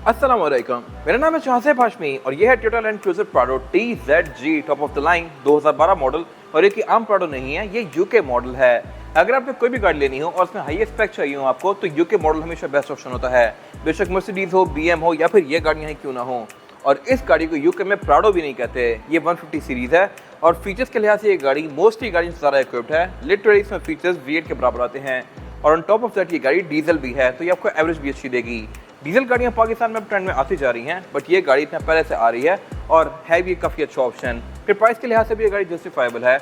अस्सलाम वालेकुम, मेरा नाम है शाहज़ेब हाशमी और ये है Toyota land cruiser Prado TZG top of the line 2012 model. और ये कि आम प्राडो नहीं है, ये यूके मॉडल है। अगर आपने कोई भी गाड़ी लेनी हो और उसमें हाई स्पेक चाहिए हो आपको, तो यूके मॉडल हमेशा बेस्ट ऑप्शन होता है। बेशक मर्सिडीज हो, BM हो या फिर ये गाड़ियाँ ही क्यों ना हो। और इस गाड़ी को यूके में प्राडो भी नहीं कहते, ये 150 सीरीज़ है। और फीचर्स के लिहाज से ये गाड़ी मोस्टली गाड़ी से ज़्यादा इक्विप्ड है। लिटरली इसमें फीचर्स V8 के बराबर आते हैं। और ऑन टॉप ऑफ दैट ये गाड़ी डीजल भी है, तो ये आपको एवरेज भी अच्छी देगी। डीजल गाड़ियाँ पाकिस्तान में ट्रेंड में आती जा रही हैं, बट ये गाड़ी इतना पहले से आ रही है और है भी काफ़ी अच्छा ऑप्शन। फिर प्राइस के लिहाज से भी ये गाड़ी जस्टिफाइबल है,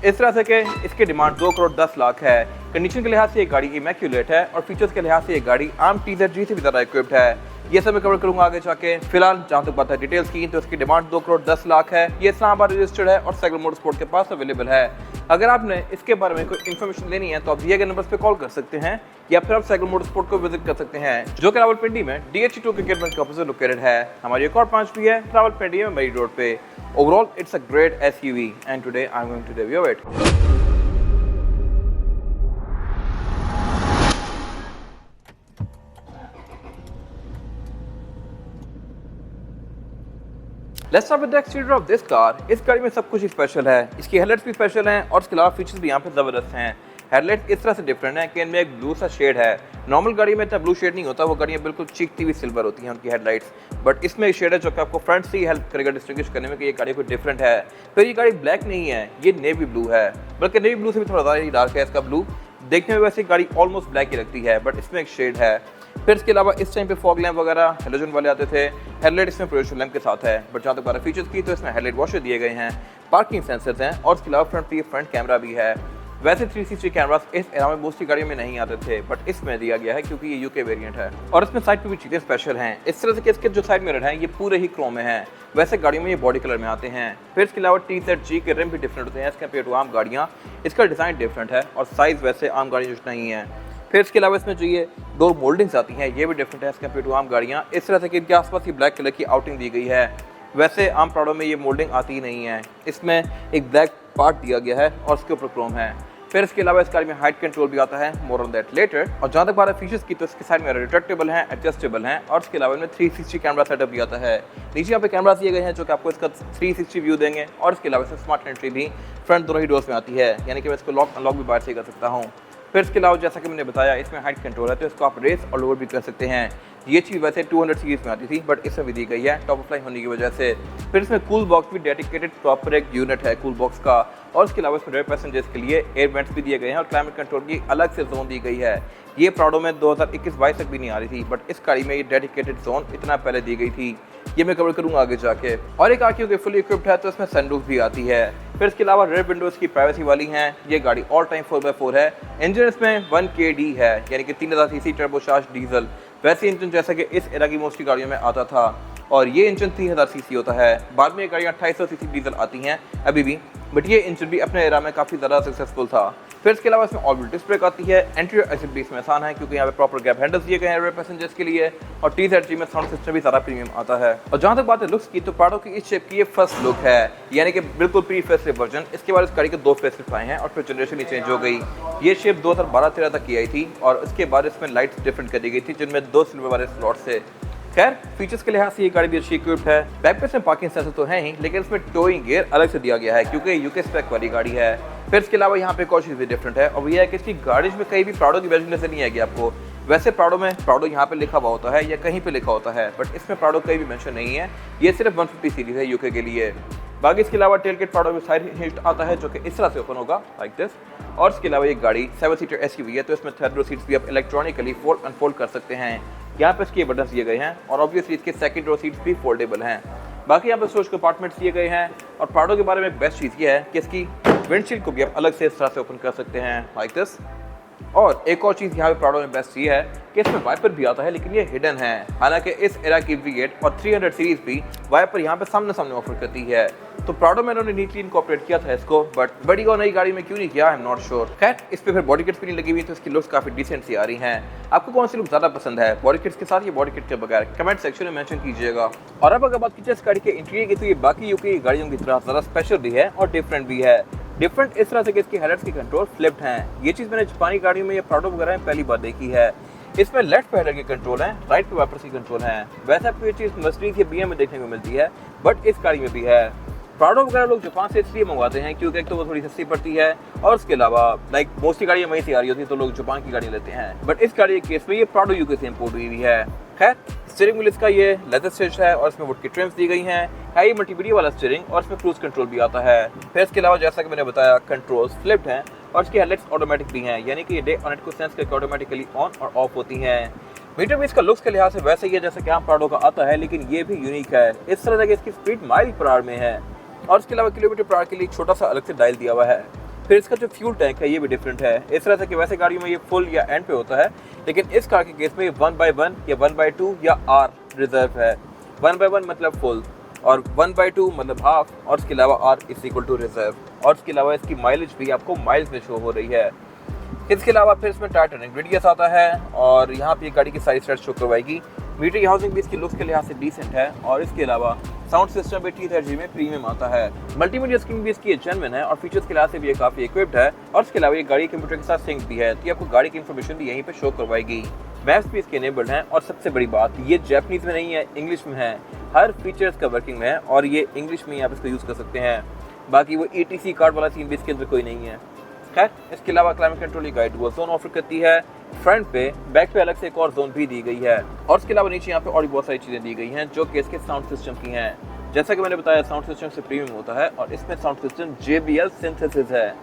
इस तरह से कि इसकी डिमांड 2 करोड़ 10 लाख है। कंडीशन के लिहाज से ये गाड़ी इमैक्यूलेट है और फीचर्स के लिहाज से ये गाड़ी आम TZG से भी ज़्यादा इक्विप्ड है। ये सब मैं कवर करूंगा आगे जाके। फिलहाल जहाँ तक बात है डिटेल्स की, तो इसकी डिमांड 2 करोड़ 10 लाख है। ये इस्लामाबाद रजिस्टर्ड है और साइकिल मोटरस्पोर्ट के पास अवेलेबल है। अगर आपने इसके बारे में कोई इन्फॉर्मेशन लेनी है तो आप दिए गए नंबर्स पे कॉल कर सकते हैं या फिर आप साइकिल मोटरस्पोर्ट को विजिट कर सकते हैं, जो कि रावलपिंडी में DH2 क्रिकेट बैंक के ऑपोजिट लोकेटेड है। हमारी एक और ब्रांच भी है रावलपिंडी में मरी रोड पे। Overall it's a great SUV and today I am going to review it. Let's start with the exterior of this car. इस गाड़ी में सब कुछ ही स्पेशल है। इसकी हेडलाइट्स भी स्पेशल हैं और इसके अलावा फीचर्स भी यहाँ पे ज़बरदस्त हैं। हेडलाइट्स इस तरह से डिफरेंट है कि इनमें एक ब्लू सा शेड है। नॉर्मल गाड़ी में इतना ब्लू शेड नहीं होता, वो गाड़ियाँ बिल्कुल चीखती हुई सिल्वर होती हैं उनकी हेडलाइट्स, बट इसमें एक शेड है जो कि आपको फ्रंट से ही हेल्प करेगा डिस्टिंग्विश करने में कि ये गाड़ी कोई डिफरेंट है। फिर ये गाड़ी ब्लैक नहीं है, ये नेवी ब्लू है, बल्कि नेवी ब्लू से भी थोड़ा ज़्यादा ही डार्क है इसका ब्लू। देखने में वैसे गाड़ी ऑलमोस्ट ब्लैक ही लगती है, बट इसमें एक शेड है। फिर इसके अलावा इस टाइम पे फॉग लैंप वगैरह हेलोजन वाले आते थे। हेडलाइट इसमें प्रोजेक्शन लैंप के साथ है, बट जहाँ तक बात फीचर्स की तो इसमें हेडलाइट वॉशर दिए गए हैं, पार्किंग सेंसर्स हैं और इसके अलावा फ्रंट कैमरा भी है। वैसे 360 कैमरास इस एरा में मोस्टली गाड़ियों में नहीं आते थे, बट इसमें दिया गया है क्योंकि ये यूके वेरिएंट है। और इसमें साइड पे भी चीज़ें स्पेशल हैं, इस तरह से कि इसके जो साइड मिरर हैं ये पूरे ही क्रोम में हैं। वैसे गाड़ियों में ये बॉडी कलर में आते हैं। फिर इसके अलावा TZG के रिम भी डिफरेंट होते हैं एज कम्पेयर टू आम गाड़ियाँ। इसका डिज़ाइन डिफरेंट है और साइज़ वैसे आम गाड़ियों जितना ही है। फिर इसके अलावा इसमें जो ये डोर मोल्डिंग्स आती हैं ये भी डिफरेंट है एज कम्पेयर टू आम गाड़ियाँ। इस तरह से कि इनके आसपास ही ब्लैक कलर की आउटिंग दी गई है। वैसे आम प्राडो में ये मोल्डिंग आती ही नहीं है, इसमें एक ब्लैक पार्ट दिया गया है और उसके ऊपर क्रोम है। फिर इसके अलावा इस गाड़ी में हाइट कंट्रोल भी आता है, मोर ऑन दैट लेटर। और जहाँ तक बात है फीचर्स की, तो इसके साइड में रिट्रैक्टेबल हैं, एडजस्टेबल हैं और इसके अलावा इनमें 360 कैमरा सेटअप भी आता है। नीचे यहाँ पे कैमरा दिए गए हैं जो कि आपको इसका 360 व्यू देंगे और इसके अलावा इसमें स्मार्ट एंट्री भी फ्रंट दोनों ही डोर्स में आती है, यानी कि मैं इसको लॉक अनलॉक भी बाहर से कर सकता हूँ। फिर इसके अलावा जैसा कि मैंने बताया इसमें हाइट कंट्रोल है, तो इसको आप रेस और लोअर भी कर सकते हैं। ये चीज़ वैसे 200 सीरीज में आती थी, बट इसमें भी दी गई है टॉप ऑफ लाइन होने की वजह से। फिर इसमें कूल बॉक्स भी डेडिकेटेड प्रॉपर एक यूनिट है कूल बॉक्स का। और इसके अलावा इसमें रेयर पैसेंजर्स के लिए एयर वेंट्स भी दिए गए हैं और क्लाइमेट कंट्रोल की अलग से जोन दी गई है। ये प्राडो में 2021-22 तक भी नहीं आ रही थी, बट इस गाड़ी में ये डेडिकेटेड जोन इतना पहले दी गई थी। ये मैं कवर करूंगा आगे जाके। और एक क्योंकि फुली इक्विप्ड है तो इसमें सनरूफ भी आती है। फिर इसके अलावा रेयर विंडोज की प्राइवेसी वाली हैं। ये गाड़ी ऑल टाइम 4x4 है। इंजन इसमें 1KD है, यानी कि 3000 सीसी टर्बोचार्ज डीजल। वैसे इंजन जैसा कि इस एरा की मोस्टली गाड़ियों में आता था, और ये इंजन 3000 सीसी होता है। बाद में ये गाड़ियाँ 2800 सीसी डीजल आती हैं अभी भी, बट ये इंजन भी अपने एरा में काफ़ी ज़्यादा सक्सेसफुल था। फिर इसके अलावा इसमें ऑल व्हील डिस्क ब्रेक आती है। एंट्री और एग्जिट भी इसमें आसान है क्योंकि यहाँ पे प्रॉपर गैप हैंडल्स दिए गए हैं रेयर पैसेंजर्स के लिए। और TZG में साउंड सिस्टम भी ज़्यादा प्रीमियम आता है। और जहाँ तक बात है लुक्स की, तो प्राडो की इस शेप की ये फर्स्ट लुक है, यानी कि बिल्कुल प्री फेसलिफ्ट वर्जन। इसके बाद इस गाड़ी के 2 फेसलिफ्ट आए हैं और फिर जनरेशन ही चेंज हो गई। ये शेप 2012-13 तक की आई थी और उसके बाद इसमें लाइट्स डिफरेंट कर दी गई थी, जिनमें 2 सिल्वर वाले स्लॉट्स थे। खैर फीचर्स के लिहाज से ये गाड़ी भी अच्छी इक्विप्ड है। बैक पे इसमें पार्किंग सेंसर तो है ही, लेकिन इसमें टोइंग गियर अलग से दिया गया है क्योंकि यूके स्पेक वाली गाड़ी है। फिर इसके अलावा यहाँ पे एक और चीज़ भी डिफरेंट है, और ये है कि इसकी गाड़ी में कहीं भी प्राडो की वैल्यू नजर नहीं आएगी आपको। वैसे प्राडो में प्राडो यहाँ पे लिखा हुआ होता है या कहीं पे लिखा होता है, बट इसमें प्राडो कहीं भी मेंशन नहीं है। ये सिर्फ 150 सीरीज है यूके के लिए। बाकी इसके अलावा टेलगेट प्राडो में साइड हिंज आता है जो कि इस तरह से ओपन होगा लाइक दिस। और इसके अलावा ये गाड़ी 7 सीटर SUV है, तो इसमें थर्ड रो सीट्स भी आप इलेक्ट्रॉनिकली फोल्ड अनफोल्ड कर सकते हैं। यहाँ पे इसके बटन दिए गए हैं और ऑब्वियसली इसके सेकंड रो सीट्स भी फोल्डेबल हैं। बाकी यहाँ पे स्टोरेज कंपार्टमेंट्स दिए गए हैं। और प्राडो के बारे में एक बेस्ट चीज़ ये है कि इसकी विंडशील्ड को भी आप अलग से इस तरह से ओपन कर सकते हैं लाइक दिस। और एक और चीज़ यहाँ पे प्राडो में बेस्ट ये है कि इसमें वाइपर भी आता है, लेकिन ये हिडन है। हालांकि इस एरा की V8 और 300 सीरीज भी वाइपर यहाँ पे सामने सामने ऑफर करती है। तो प्राडो में इन्होंने नीटली इनकॉर्पोरेट किया था इसको, बट बड़ी और नई गाड़ी में क्यों नहीं किया, आई एम नॉट श्योर। खैर इस पे फिर बॉडी किट्स भी नहीं लगी हुई, तो इसकी लुक्स काफी डिसेंट सी आ रही हैं। आपको कौन सी लुक ज्यादा पसंद है, बॉडी किट्स के साथ या बॉडी किट के बगैर, कमेंट सेक्शन में मेंशन कीजिएगा। और अब अगर बात कीजिए इस गाड़ी के इंटीरियर की, तो ये बाकी यूके गाड़ियों की तरह ज़्यादा स्पेशल भी है और डिफरेंट भी है। डिफरेंट इस तरह से कि इसकी हेडलाइट्स की कंट्रोल फ्लिप्ड हैं। ये चीज़ मैंने जापानी गाड़ियों में या प्राडो वगैरह में पहली बार देखी है। इसमें लेफ्ट पैडल के कंट्रोल हैं, राइट पे वाइपर्स की कंट्रोल हैं। वैसे आपको ये चीज़ मर्सिडीज या बीएम में देखने को मिलती है, बट इस गाड़ी में भी है। प्राडो वगैरह लोग जापान से इसलिए मंगवाते हैं क्योंकि एक तो वो थोड़ी सस्ती पड़ती है और उसके अलावा लाइक मोस्टली गाड़ियाँ वहीं से आ रही होती है, तो लोग जापान की गाड़ी लेते हैं। बट इस गाड़ी के केस में ये प्राडो यूके से इम्पोर्ट हुई हुई है। खैर, स्टीयरिंग व्हील इसका ये लेदर स्टिच है और इसमें वुड की ट्रिम्स दी गई हैं। है ये मल्टीमीडिया वाला स्टीयरिंग और इसमें क्रूज कंट्रोल भी आता है। फिर इसके अलावा जैसा कि मैंने बताया, कंट्रोल्स फ्लिप्ड हैं और इसकी हेडलाइट्स ऑटोमेटिक भी हैं, यानी कि ये डे और नाइट को सेंस करके ऑटोमेटिकली ऑन और ऑफ होती हैं। मीटर में इसका लुक्स के लिहाज से वैसे ही है जैसे कि आम प्राडो का आता है, लेकिन ये भी यूनिक है इस तरह से इसकी स्पीड माइल पर आवर में है और इसके अलावा किलोमीटर पर आवर के लिए छोटा सा अलग से डायल दिया हुआ है। फिर इसका जो फ्यूल टैंक है ये भी डिफरेंट है, इस तरह से कि वैसे गाड़ियों में ये फुल या एंड पे होता है, लेकिन इस कार के केस में 1/1 या 1/2 या R रिजर्व है। 1/1 मतलब फुल और 1/2 मतलब हाफ और इसके अलावा R is equal to reserve. और इसके अलावा इसकी माइलेज भी आपको माइल्स में शो हो रही है। इसके अलावा फिर इसमें टायर टर्निंग रेडियस आता है और यहाँ पे गाड़ी की साइज स्टार्ट शो करवाएगी। मीटर हाउसिंग भी इसकी लुक्स के लिहाज से डिसेंट है और इसके अलावा साउंड सिस्टम भी T30 में प्रीमियम आता है। मल्टीमीडिया स्क्रीन भी इसकी जेन्युइन है और फीचर्स के लिहाज से भी ये काफी इक्विप्ड है और इसके अलावा ये गाड़ी कंप्यूटर के साथ सिंक भी है, तो ये आपको गाड़ी की इन्फॉर्मेशन भी यहीं पे शो करवाएगी। मैप्स भी इसके इनेबल्ड हैं और सबसे बड़ी बात, ये जापानीज में नहीं है, इंग्लिश में है। हर फीचर्स का वर्किंग में है और ये इंग्लिश में आप इसको यूज कर सकते हैं। बाकी वो ETC कार्ड वाला सीन भी इसके अंदर कोई नहीं है। खैर, इसके अलावा क्लाइमेट कंट्रोल की गाइड वो जोन ऑफर करती है। फ्रंट पे, बैक पे अलग से एक और जोन भी दी गई है और इसके अलावा नीचे यहाँ पे और भी बहुत सारी चीजें दी गई हैं जो कि इसके साउंड सिस्टम की हैं। जैसा कि मैंने बताया, साउंड सिस्टम से प्रीमियम होता है और इसमें साउंड सिस्टम JBL सिंथेसिस है।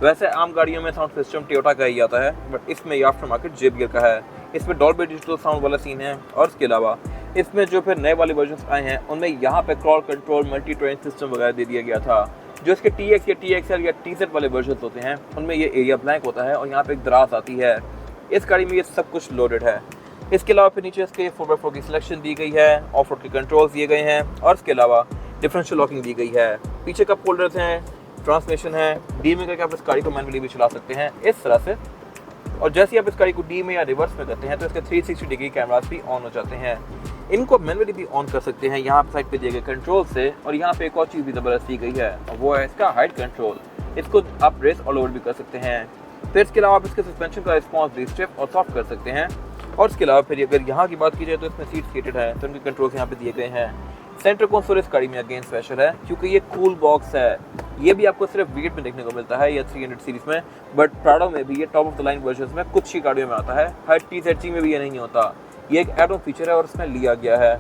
वैसे आम गाड़ियों में साउंड सिस्टम टोयोटा का ही आता है, बट इसमें ये आफ्टर मार्केट JBL का है। इसमें डॉल्बी डिजिटल साउंड वाला सीन है और इसके अलावा इसमें जो फिर नए वाले वर्जन आए हैं उनमें यहाँ पे crawl control multi train system वगैरह दे दिया गया था। जो इसके TX या TXL या TZ वाले वर्जन होते हैं उनमें ये एरिया ब्लैंक होता है और यहाँ पे एक दराज आती है। इस गाड़ी में ये सब कुछ लोडेड है। इसके अलावा फिर नीचे इसके 4x4 की सिलेक्शन दी गई है, ऑफ रोड के कंट्रोल्स दिए गए हैं और इसके अलावा डिफरेंशियल लॉकिंग दी गई है। पीछे कप होल्डर्स हैं, ट्रांसमिशन है, डी में करके आप इस गाड़ी को मैनुअली भी चला सकते हैं इस तरह से। और जैसे ही आप इस गाड़ी को डी में या रिवर्स में करते हैं तो इसके 360 डिग्री कैमरास भी ऑन हो जाते हैं। इनको मैनुअली भी ऑन कर सकते हैं यहाँ साइड पे दिए गए कंट्रोल से। और यहाँ पे एक और चीज़ भी ज़बरदस्त दी गई है और वो है इसका हाइट कंट्रोल। इसको आप रेस ऑल ओवर भी कर सकते हैं। फिर इसके अलावा आप इसके सस्पेंशन का रिस्पॉन्स भी स्टिफ और सॉफ्ट कर सकते हैं। और इसके अलावा फिर अगर यहाँ की बात की जाए तो इसमें सीट सीटेड है, तो उनके कंट्रोल्स यहाँ पे दिए गए हैं। सेंटर कंसोल इस गाड़ी में अगेन स्पेशल है क्योंकि ये कूल बॉक्स है। ये भी आपको सिर्फ V8 में देखने को मिलता है या 300 सीरीज में, बट प्राडो में भी ये top of the line version में कुछ ही गाड़ियों में आता है। हर T30 में भी ये नहीं होता। ये एक एड ऑन फीचर है और इसमें लिया गया है।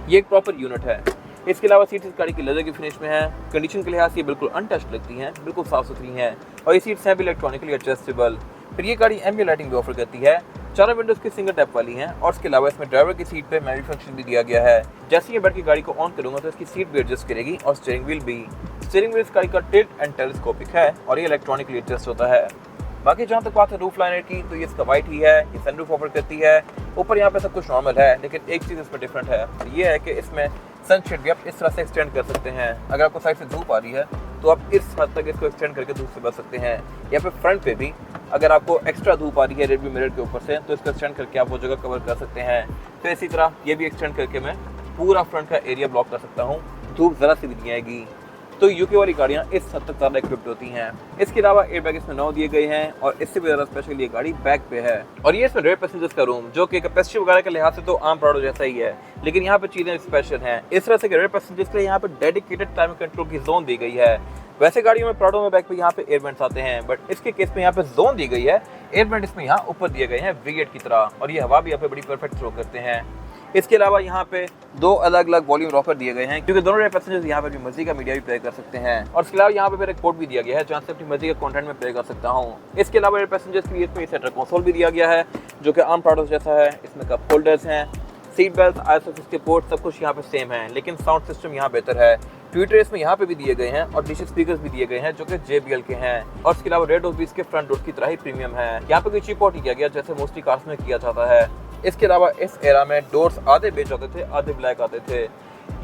ये एक प्रॉपर यूनिट है। इसके अलावा सीट्स इस गाड़ी की लेदर की फिनिश में है। कंडीशन के लिहाज से ये बिल्कुल अनटच्ड लगती हैं, बिल्कुल साफ सुथरी हैं और ये सीट्स हैं भी इलेक्ट्रॉनिकली एडजस्टेबल। फिर ये गाड़ी एम्बिएंट लाइटिंग भी ऑफर करती है। चारों विंडोज की सिंगल टैप वाली हैं और इसके अलावा इसमें ड्राइवर की सीट पे मेमोरी फंक्शन भी दिया गया है। जैसे ही बैठ के गाड़ी को ऑन करूंगा तो इसकी सीट भी एडजस्ट करेगी और स्टीयरिंग व्हील भी। स्टीयरिंग व्हील इस गाड़ी का टिल्ट एंड टेलीस्कोपिक है और ये इलेक्ट्रॉनिकली एडजस्ट होता है। बाकी जहाँ तक बात है रूफ लाइनर की, तो ये इसका वाइट ही है। ये सनरूफ ऑफर करती है। ऊपर यहाँ पे सब कुछ नॉर्मल है, लेकिन एक चीज़ इसमें डिफरेंट है, ये है कि इसमें सनशेड भी आप इस तरह से एक्सटेंड कर सकते हैं। अगर आपको साइड से धूप आ रही है तो आप इस हद तक इसको एक्सटेंड करके धूप से बच सकते हैं। या फिर फ्रंट पे भी अगर आपको एक्स्ट्रा धूप आ रही है रेडमी मिरर के ऊपर से, तो इसको एक्सटेंड करके आप वो जगह कवर कर सकते हैं। तो इसी तरह ये भी एक्सटेंड करके मैं पूरा फ्रंट का एरिया ब्लॉक कर सकता हूँ, धूप ज़रा सी भी नहीं आएगी। तो यूके वाली गाड़ियाँ इस हद तक ज़्यादा इक्विप्ड होती हैं। इसके अलावा एयरबैग इसमें 9 दिए गए हैं और इससे भी ज़्यादा स्पेशल ये गाड़ी बैक पे है। और ये इसमें रेयर पैसेंजर्स का रूम, जो कि कैपेसिटी वगैरह के लिहाज से तो आम प्राडो जैसा ही है, लेकिन यहाँ पे चीज़ें स्पेशल हैं। इस तरह से रेयर पैसेंजर्स के लिए यहाँ पे डेडिकेटेड टाइम कंट्रोल की जोन दी गई है। वैसे गाड़ियों में प्राडो में बैक पे यहाँ पे एयरवेंट्स आते हैं, बट इसके केस में यहाँ पे जोन दी गई है। एयरवेंट इसमें यहाँ ऊपर दिए गए हैं V8 की तरह और ये हवा भी यहाँ पे बड़ी परफेक्ट थ्रो करते हैं। इसके अलावा यहाँ पे 2 अलग अलग वॉल्यूम रॉकर दिए गए हैं क्योंकि दोनों रेयर पैसेंजर्स यहाँ पे भी मर्जी का मीडिया भी प्ले कर सकते हैं। और इसके अलावा यहाँ पे फिर एक पोर्ट भी दिया गया है जहाँ से अपनी मर्जी का कंटेंट में प्ले कर सकता हूँ। इसके अलावा रेयर पैसेंजर्स के लिए इसमें सेंटर कंसोल भी दिया गया है जो कि आम प्राडो जैसा है। इसमें कप होल्डर्स हैं, सीट बेल्ट, ISOFIX के पोर्ट, सब कुछ यहाँ पे सेम है, लेकिन साउंड सिस्टम यहाँ बेहतर है। ट्विटर इसमें यहाँ पे भी दिए गए हैं और डीसी स्पीकर्स भी दिए गए हैं जो कि JBL के हैं। और इसके अलावा रेड डोर्स भी इसके फ्रंट डोर्स की तरह ही प्रीमियम है। यहाँ पे कोई चिप आउट किया गया जैसे मोस्टली कार्स में किया जाता है। इसके अलावा इस एरा में डोर्स आधे बेज आते थे, आधे ब्लैक आते थे।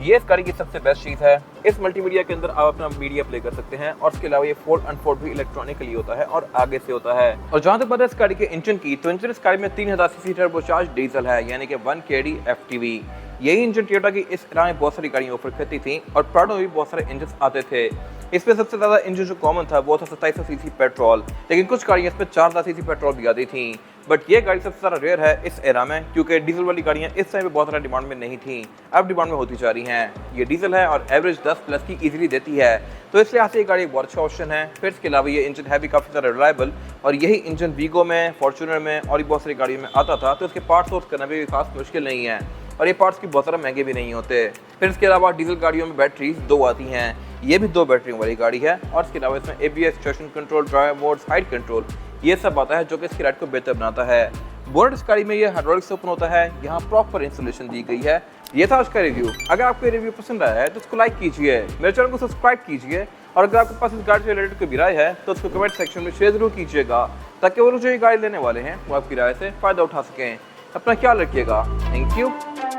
ये इस गाड़ी की सबसे बेस्ट चीज़ है। इस मल्टीमीडिया के अंदर आप अपना मीडिया प्ले कर सकते हैं और इसके अलावा ये फोल्ड अनफोल्ड भी इलेक्ट्रॉनिकली होता है और आगे से होता है। और जहाँ तक बात है इस गाड़ी के इंजन की, तो इंजन इस गाड़ी में 3000 सीसी टर्बोचार्ज डीजल है, यानी कि 1 kd FTV। यही इंजन टोयोटा की इस एरा में बहुत सारी गाड़ियाँ ऑफर करती थी और प्राडो में भी बहुत सारे इंजन आते थे। इसमें सबसे ज़्यादा इंजन जो कॉमन था वो था 2700 सीसी पेट्रोल, लेकिन कुछ गाड़ियाँ इसमें 4000 सीसी पेट्रोल भी आती थी। बट ये गाड़ी सबसे ज़्यादा रेयर है इस एरा में, क्योंकि डीजल वाली गाड़ियाँ इस टाइम पे बहुत ज़्यादा डिमांड में नहीं थी, अब डिमांड में होती जा रही हैं। ये डीजल है और एवरेज 10+ की ईजिली देती है, तो इसलिए यहाँ से ये गाड़ी एक बहुत अच्छा ऑप्शन है। फिर इसके अलावा ये इंजन है भी काफ़ी ज़्यादा रिलायबल, और यही इंजन वीगो में, फॉर्च्यूनर में और भी बहुत सारी गाड़ियों में आता था, तो इसके पार्ट सोर्स करना भी खास मुश्किल नहीं है, और ये पार्ट्स की बहुत ज़्यादा महंगे भी नहीं होते। फिर इसके अलावा डीजल गाड़ियों में बैटरीज 2 आती हैं, ये भी 2 बैटरियों वाली गाड़ी है, और इसके अलावा इसमें ABS, traction control, drive mode, height control, ये सब आता है जो कि इसकी राइड को बेहतर बनाता है। बोनट इस गाड़ी में ये हाइड्रोलिक से ओपन होता है, यहाँ प्रॉपर इंस्टॉलेशन दी गई है। ये था उसका रिव्यू। अगर आपको ये रिव्यू पसंद आया है तो उसको लाइक कीजिए, मेरे चैनल को सब्सक्राइब कीजिए, और अगर आपके पास इस गाड़ी से रिलेटेड कोई भी राय है तो उसको कमेंट सेक्शन में शेयर जरूर कीजिएगा, ताकि वो लोग जो ये गाड़ी लेने वाले हैं वो आपकी राय से फ़ायदा उठा सकें। अपना ख्याल रखिएगा। Thank you.